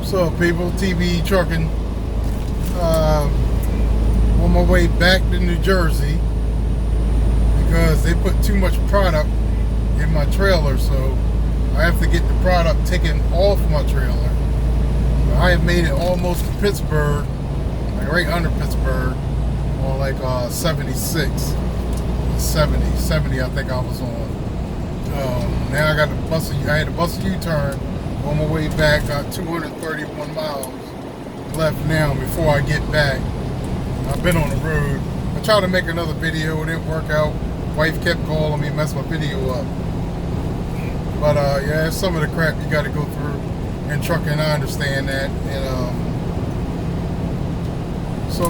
So people, TBE Trucking, on my way back to New Jersey because they put too much product in my trailer, so I have to get the product taken off my trailer. I have made it almost to Pittsburgh, like right under Pittsburgh, on like 76, 70 I think I was on. Now I got to bust I had to bust a U-turn on my way back. Got 231 miles left now before I get back. I've been on the road. I tried to make another video, it didn't work out. Wife kept calling me, messed my video up. But yeah, some of the crap you got to go through in trucking. I understand that. And so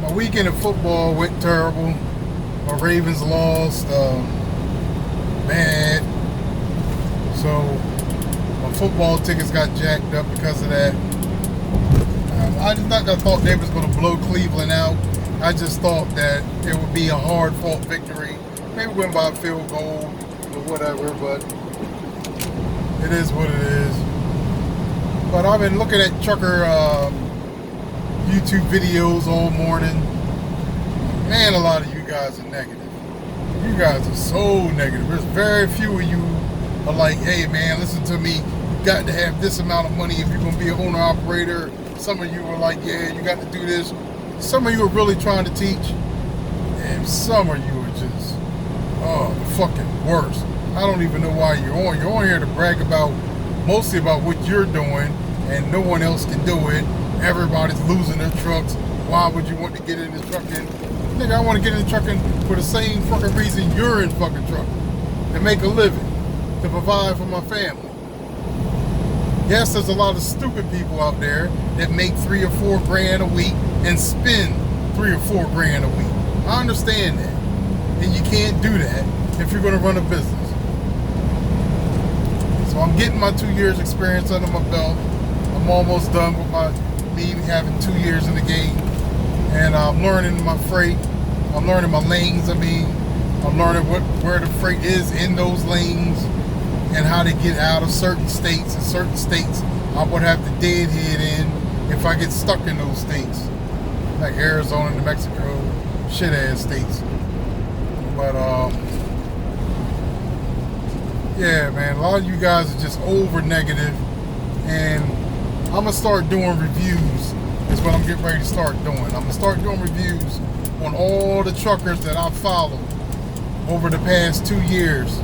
my weekend of football went terrible. My Ravens lost bad. So my football tickets got jacked up because of that. I thought they was going to blow Cleveland out. I just thought that it would be a hard-fought victory. Maybe win by a field goal or whatever, but it is what it is. But I've been looking at trucker YouTube videos all morning. Man, a lot of you guys are negative. You guys are so negative. There's very few of you are like, hey man, listen to me. You got to have this amount of money if you're going to be an owner-operator. Some of you are like, yeah, you got to do this. Some of you are really trying to teach. And some of you are just, oh, the fucking worst. I don't even know why you're on. You're on here to brag about, mostly about what you're doing, and no one else can do it. Everybody's losing their trucks. Why would you want to get into trucking? Nigga, I want to get into trucking for the same fucking reason you're in fucking trucking. To make a living. To provide for my family. Yes, there's a lot of stupid people out there that make 3 or 4 grand a week and spend 3 or 4 grand a week. I understand that. And you can't do that if you're going to run a business. So I'm getting my 2 years experience under my belt. I'm almost done with me having 2 years in the game. And I'm learning my freight. I'm learning my lanes. I'm learning where the freight is in those lanes and how to get out of certain states. In certain states, I would have to deadhead in if I get stuck in those states. Like Arizona, New Mexico, shit-ass states. But, yeah, man, a lot of you guys are just over negative. And I'm going to start doing reviews. Is what I'm getting ready to start doing. I'm going to start doing reviews on all the truckers that I followed over the past 2 years.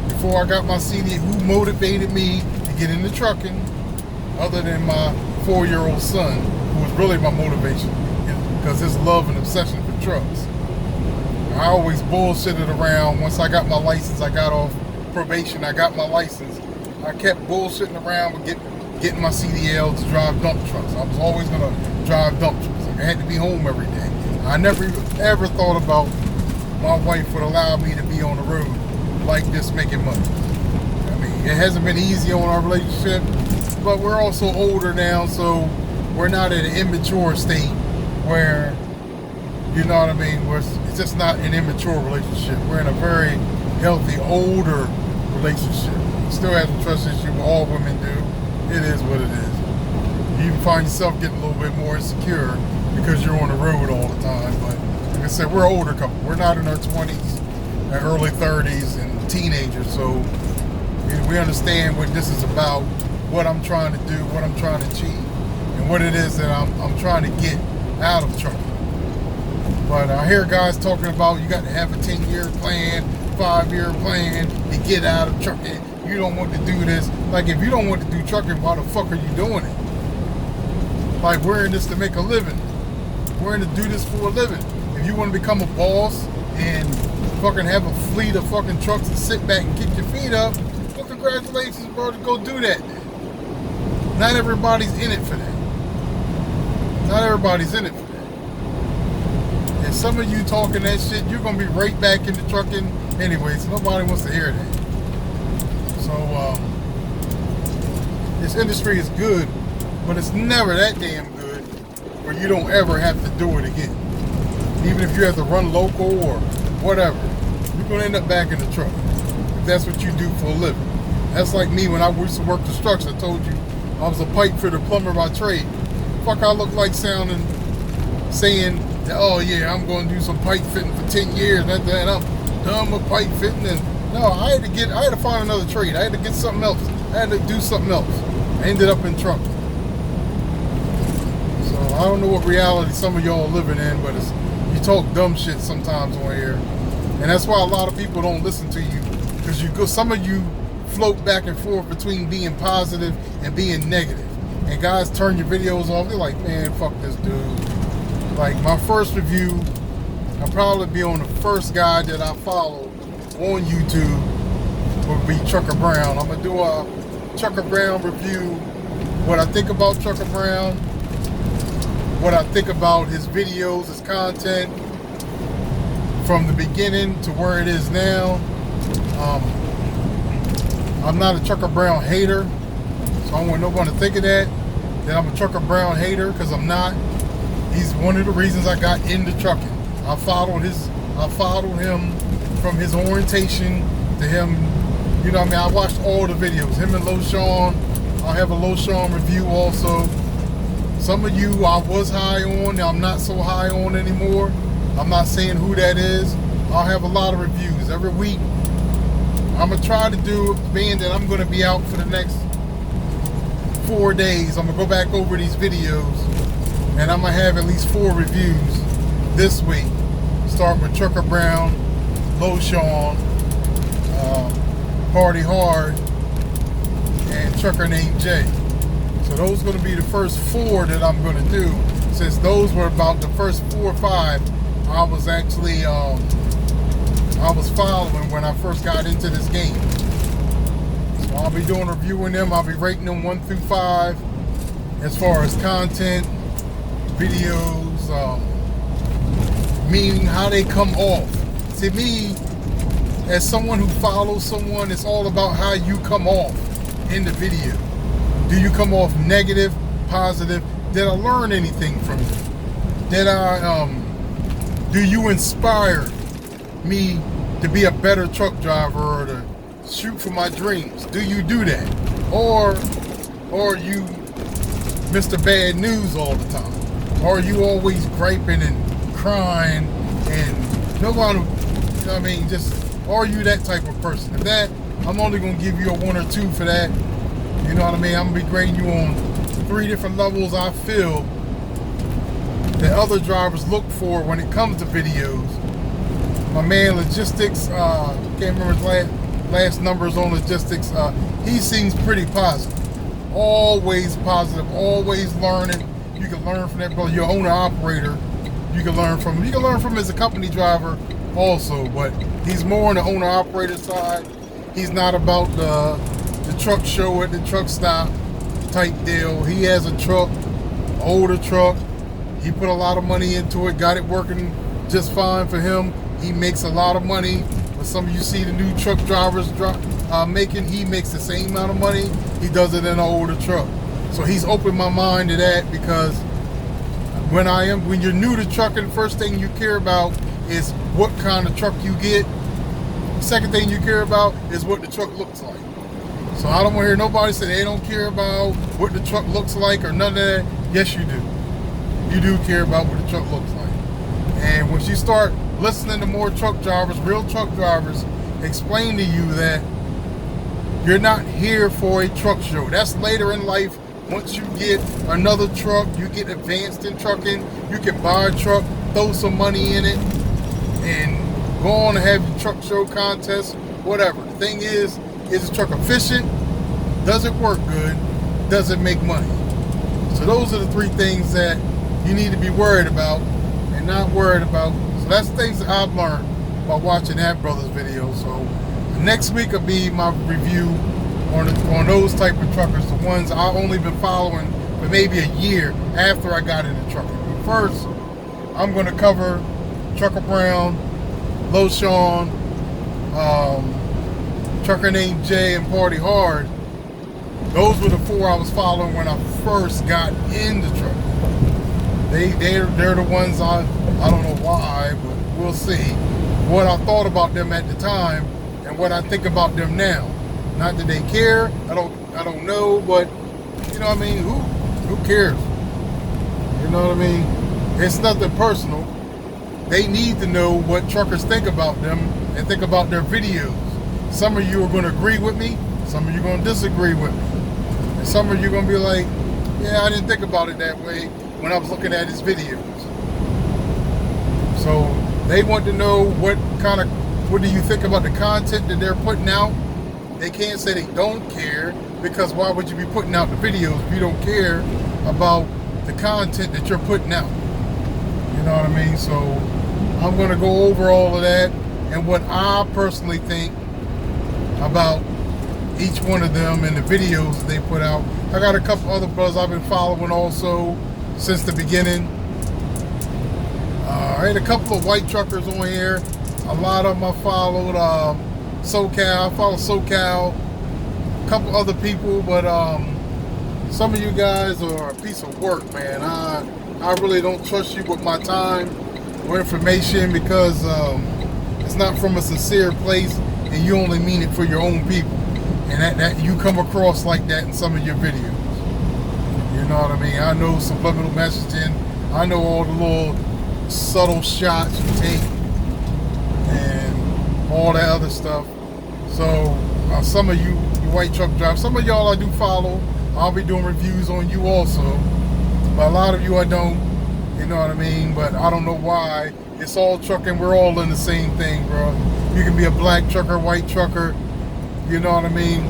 Before I got my CD, who motivated me to get into trucking, other than my 4-year-old son, who was really my motivation, because his love and obsession for trucks. I always bullshitted around. Once I got my license, I got off probation, I got my license. I kept bullshitting around with getting my CDL to drive dump trucks. I was always going to drive dump trucks. I had to be home every day. I never ever thought about my wife would allow me to be on the road like this making money. I mean, it hasn't been easy on our relationship, but we're also older now, so we're not at an immature state where, you know what I mean, where it's just not an immature relationship. We're in a very healthy, older relationship. Still have a trust issue, all women do. It is what it is. You even find yourself getting a little bit more insecure because you're on the road all the time, but like I said, we're an older couple. We're not in our 20s and early 30s and teenagers, so we understand what this is about, what I'm trying to do, what I'm trying to achieve, and what it is that I'm trying to get out of trucking. But I hear guys talking about you got to have a 10-year plan, 5-year plan to get out of trucking. You don't want to do this. Like, if you don't want to do trucking, why the fuck are you doing it? Like, we're in this to make a living. We're in to do this for a living. If you want to become a boss and fucking have a fleet of fucking trucks and sit back and kick your feet up, well, congratulations, bro, to go do that. Not everybody's in it for that. Not everybody's in it for that. And some of you talking that shit, you're going to be right back into trucking anyway, so nobody wants to hear that. So, this industry is good, but it's never that damn good where you don't ever have to do it again. Even if you have to run local or whatever, you're going to end up back in the truck if that's what you do for a living. That's like me when I used to work construction. I told you I was a pipe fitter plumber by trade. Fuck, I look like saying that, oh yeah, I'm going to do some pipe fitting for 10 years, and I'm done with pipe fitting. And no, I had to find another trade. I had to get something else. I had to do something else. I ended up in trucking. So I don't know what reality some of y'all are living in, but you talk dumb shit sometimes on here, and that's why a lot of people don't listen to you, because some of you float back and forth between being positive and being negative, and guys turn your videos off. They're like, man, fuck this dude. Like my first review, I'll probably be on the first guy that I follow on YouTube, would be Trucker Brown. I'm gonna do a Trucker Brown review, what I think about Trucker Brown, what I think about his videos, his content, from the beginning to where it is now. I'm not a Trucker Brown hater, so I don't want nobody to think of that I'm a Trucker Brown hater, because I'm not. He's one of the reasons I got into trucking. I followed him from his orientation to him, you know what I mean? I watched all the videos, him and LoSean. I'll have a LoSean review also. Some of you I was high on, now I'm not so high on anymore. I'm not saying who that is. I'll have a lot of reviews every week. I'm gonna try to do, being that I'm gonna be out for the next 4 days, I'm gonna go back over these videos, and I'm gonna have at least 4 reviews this week. Start with Trucker Brown, LoSean, Party Hard, and Trucker Named Jay. So those are gonna be the first 4 that I'm gonna do. Since those were about the first 4 or 5 I was actually I was following when I first got into this game. So I'll be reviewing them. I'll be rating them 1 through 5 as far as content, videos, meaning how they come off. To me, as someone who follows someone, it's all about how you come off in the video. Do you come off negative, positive? Did I learn anything from you? Do you inspire me to be a better truck driver or to shoot for my dreams? Do you do that? Or you Mr. Bad News all the time? Or are you always griping and crying and nobody, you know what I mean, just, are you that type of person? If that, I'm only going to give you a 1 or 2 for that. You know what I mean? I'm going to be grading you on 3 different levels I feel that other drivers look for when it comes to videos. My man Logistics, can't remember his last numbers on Logistics, he seems pretty positive. Always positive, always learning. You can learn from that brother. Your owner-operator, you can learn from him. You can learn from him as a company driver also, but he's more on the owner-operator side. He's not about the truck show at the truck stop type deal. He has a truck, older truck. He put a lot of money into it, got it working just fine for him. He makes a lot of money. But some of you see the new truck drivers making, he makes the same amount of money. He does it in an older truck. So he's opened my mind to that, because when you're new to trucking, first thing you care about is what kind of truck you get. Second thing you care about is what the truck looks like. So I don't want to hear nobody say they don't care about what the truck looks like or none of that. Yes, you do. You do care about what the truck looks like. And once you start listening to more truck drivers, real truck drivers, explain to you that you're not here for a truck show. That's later in life. Once you get another truck, you get advanced in trucking, you can buy a truck, throw some money in it, and go on and have your truck show contest, whatever. The thing is the truck efficient? Does it work good? Does it make money? So those are the 3 things that you need to be worried about and not worried about. So that's things that I've learned by watching that brother's video. So next week will be my review on those type of truckers, the ones I've only been following for maybe a year after I got into trucking. But first, I'm going to cover Trucker Brown, LoSean, Trucker Named Jay, and Party Hard. Those were the 4 I was following when I first got into trucking. They're the ones I don't know why, but we'll see what I thought about them at the time and what I think about them now. Not that they care, I don't know, but You know what I mean? Who cares? You know what I mean? It's nothing personal. They need to know what truckers think about them and think about their videos. Some of you are going to agree with me. Some of you are going to disagree with me. And some of you are going to be like, yeah, I didn't think about it that way when I was looking at his videos. So they want to know what do you think about the content that they're putting out? They can't say they don't care, because why would you be putting out the videos if you don't care about the content that you're putting out? You know what I mean? So I'm going to go over all of that and what I personally think about each one of them and the videos that they put out. I got a couple other brothers I've been following also since the beginning. I had a couple of white truckers on here. A lot of them I followed. SoCal, I follow SoCal. A couple other people, but some of you guys are a piece of work, man. I really don't trust you with my time or information, because it's not from a sincere place, and you only mean it for your own people. And that you come across like that in some of your videos. You know what I mean? I know subliminal messaging. I know all the little subtle shots you take and all that other stuff. So some of you white truck drivers, some of y'all I do follow. I'll be doing reviews on you also. But a lot of you I don't. You know what I mean? But I don't know why. It's all trucking. We're all in the same thing, bro. You can be a black trucker, white trucker. You know what I mean?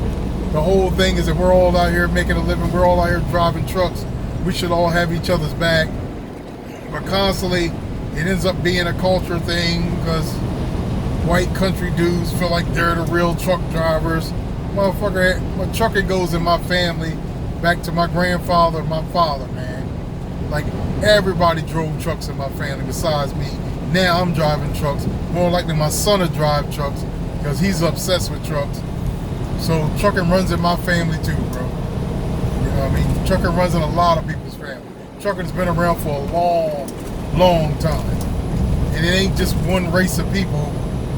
The whole thing is that we're all out here making a living. We're all out here driving trucks. We should all have each other's back. But constantly, it ends up being a culture thing, because white country dudes feel like they're the real truck drivers. Motherfucker, my trucking goes in my family back to my grandfather and my father, man. Like, everybody drove trucks in my family besides me. Now I'm driving trucks. More likely my son will drive trucks, because he's obsessed with trucks. So trucking runs in my family too, bro. You know what I mean? Trucking runs in a lot of people's family. Trucking's been around for a long, long time. And it ain't just one race of people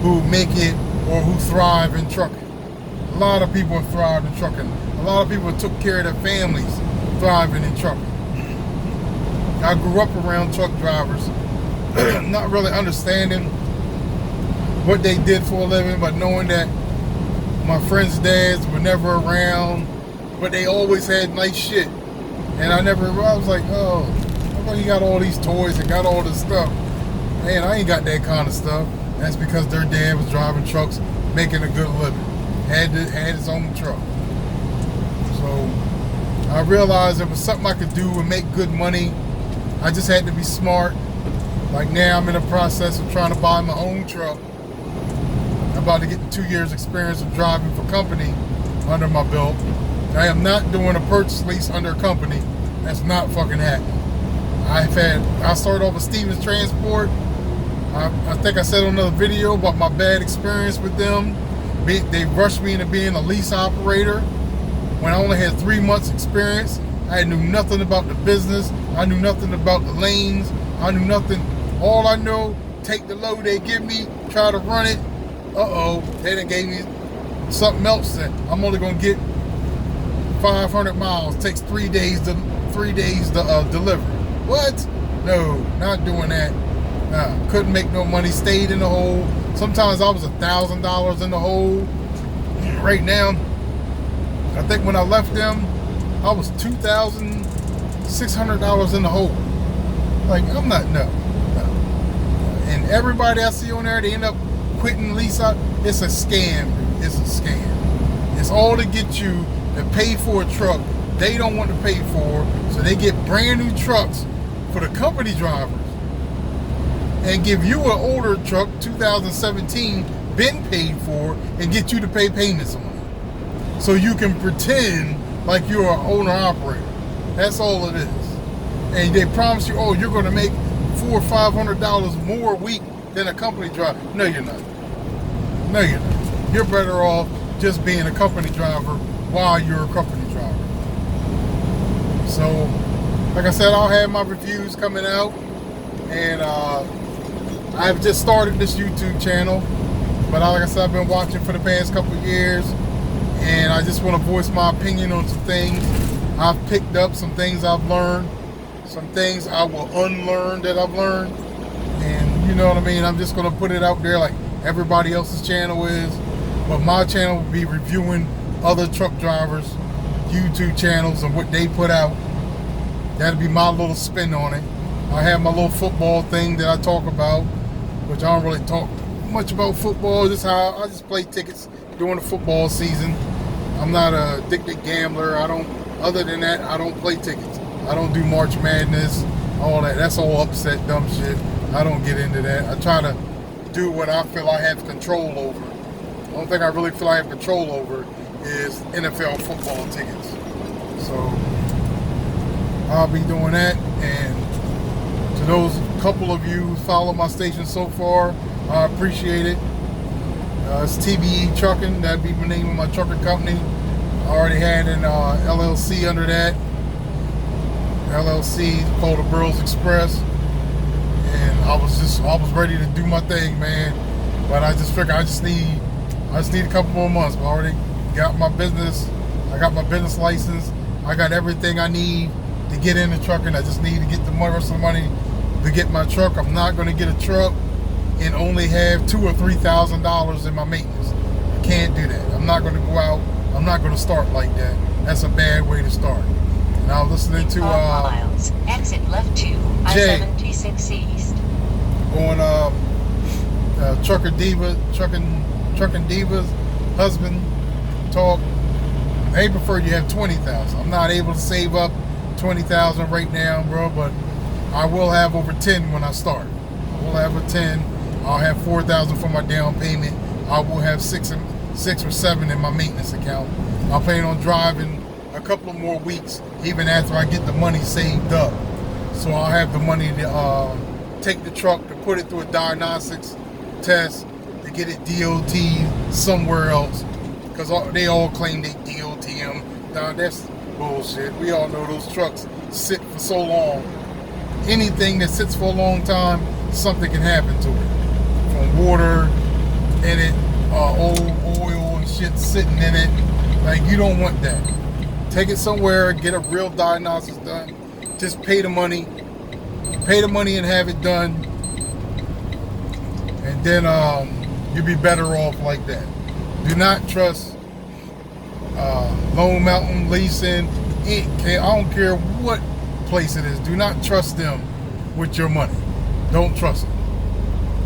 who make it or who thrive in trucking. A lot of people have thrived in trucking. A lot of people took care of their families thriving in trucking. I grew up around truck drivers, not really understanding what they did for a living, but knowing that my friends' dads were never around, but they always had nice shit. And I was like, oh, how come you got all these toys and got all this stuff? Man, I ain't got that kind of stuff. That's because their dad was driving trucks, making a good living. Had his own truck. So I realized it was something I could do and make good money. I just had to be smart. Like now I'm in the process of trying to buy my own truck. I'm about to get 2 years experience of driving for company under my belt. I am not doing a purchase lease under a company. That's not fucking happening. I started off with Stevens Transport. I think I said on another video about my bad experience with them. They rushed me into being a lease operator when I only had 3 months experience. I knew nothing about the business. I knew nothing about the lanes. I knew nothing. All I know, take the load they give me, try to run it. They done gave me something else that I'm only gonna get 500 miles. Takes 3 days to deliver. What? No, not doing that. Couldn't make no money. Stayed in the hole. Sometimes I was $1,000 in the hole. Right now, I think when I left them, I was $2,600 in the hole. Like, I'm not, no. And everybody I see on there, they end up quitting lease out. It's a scam. It's a scam. It's all to get you to pay for a truck they don't want to pay for, so they get brand new trucks for the company drivers and give you an older truck, 2017, been paid for, and get you to pay payments on it. So you can pretend like you're an owner-operator. That's all it is. And they promise you, oh, you're going to make $400 or $500 more a week than a company driver. No, you're not. No, you're not. You're better off just being a company driver while you're a company driver. So, like I said, I'll have my reviews coming out. And I've just started this YouTube channel. But like I said, I've been watching for the past couple of years. And I just want to voice my opinion on some things. I've picked up, some things I've learned, some things I will unlearn that I've learned. And you know what I mean? I'm just going to put it out there like everybody else's channel is. But my channel will be reviewing other truck drivers' YouTube channels and what they put out. That'll be my little spin on it. I have my little football thing that I talk about, which I don't really talk much about football. This is how I just play tickets during the football season. I'm not a addicted gambler. Other than that, I don't play tickets. I don't do March Madness, all that. That's all upset, dumb shit. I don't get into that. I try to do what I feel I have control over. The only thing I really feel I have control over is NFL football tickets. So I'll be doing that. And to those couple of you who follow my station so far, I appreciate it. It's TBE Trucking. That'd be the name of my trucking company. I already had an LLC under that. LLC called the Burroughs Express. And I was ready to do my thing, man. But I just figured I just need a couple more months. I already got my business. I got my business license. I got everything I need to get into trucking. I just need to get the rest of the money to get my truck. I'm not going to get a truck and only have $2,000 or $3,000 in my maintenance. I can't do that. I'm not going to go out. I'm not going to start like that. That's a bad way to start. And I was listening to miles. Exit left 2, I-76 East. On Trucking Diva's husband talk. They prefer you have 20,000. I'm not able to save up 20,000 right now, bro, but I will have over 10 when I start. I will have a 10. I'll have 4,000 for my down payment. I will have six or seven in my maintenance account. I plan on driving a couple of more weeks, even after I get the money saved up. So I'll have the money to take the truck, to put it through a diagnostics test, to get it DOT somewhere else. Because they all claim they DOT them. Now, that's bullshit. We all know those trucks sit for so long. Anything that sits for a long time, something can happen to it. From water in it, old oil and shit sitting in it. Like, you don't want that. Take it somewhere, get a real diagnosis done. Just pay the money and have it done. And then you'll be better off like that. Do not trust Lone Mountain Leasing. I don't care what place it is. Do not trust them with your money. Don't trust them.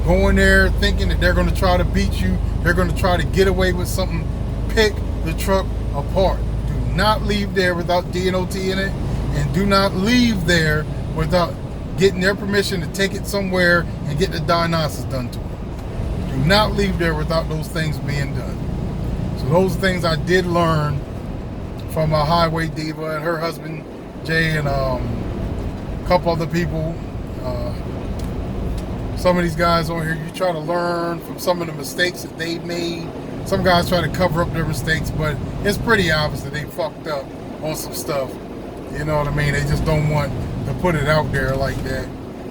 Go in there thinking that they're going to try to beat you. They're going to try to get away with something. Pick the truck apart. Do not leave there without DNOT in it. And do not leave there without getting their permission to take it somewhere and get the diagnosis done to it. Do not leave there without those things being done. So those things I did learn from my highway diva and her husband, Jay, and a couple other people. Some of these guys on here, you try to learn from some of the mistakes that they've made. Some guys try to cover up their mistakes, but it's pretty obvious that they fucked up on some stuff. You know what I mean? They just don't want to put it out there like that.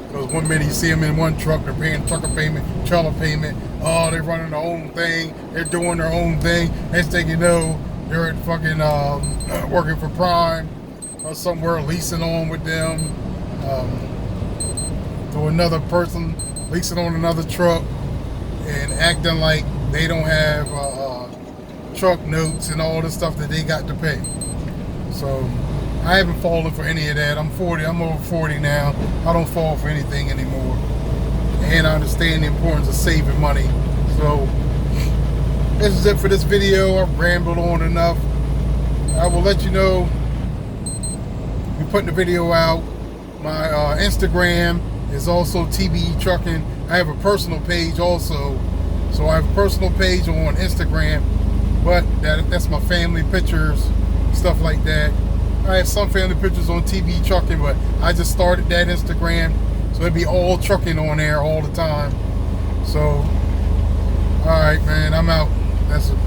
Because one minute you see them in one truck, they're paying trucker payment, trailer payment. Oh, they're running their own thing. They're doing their own thing. Next thing you know, they're at fucking working for Prime or somewhere, leasing on with them. To another person, leasing on another truck and acting like they don't have truck notes and all the stuff that they got to pay. So I haven't fallen for any of that. I'm 40. I'm over 40 now. I don't fall for anything anymore. And I understand the importance of saving money. So this is it for this video. I've rambled on enough. I will let you know. We're putting the video out. My Instagram is also TBE Trucking. I have a personal page also. So I have a personal page on Instagram. But that's my family pictures, stuff like that. I have some family pictures on TBE Trucking, but I just started that Instagram. So it'd be all trucking on there all the time. So, alright, man, I'm out. That's it.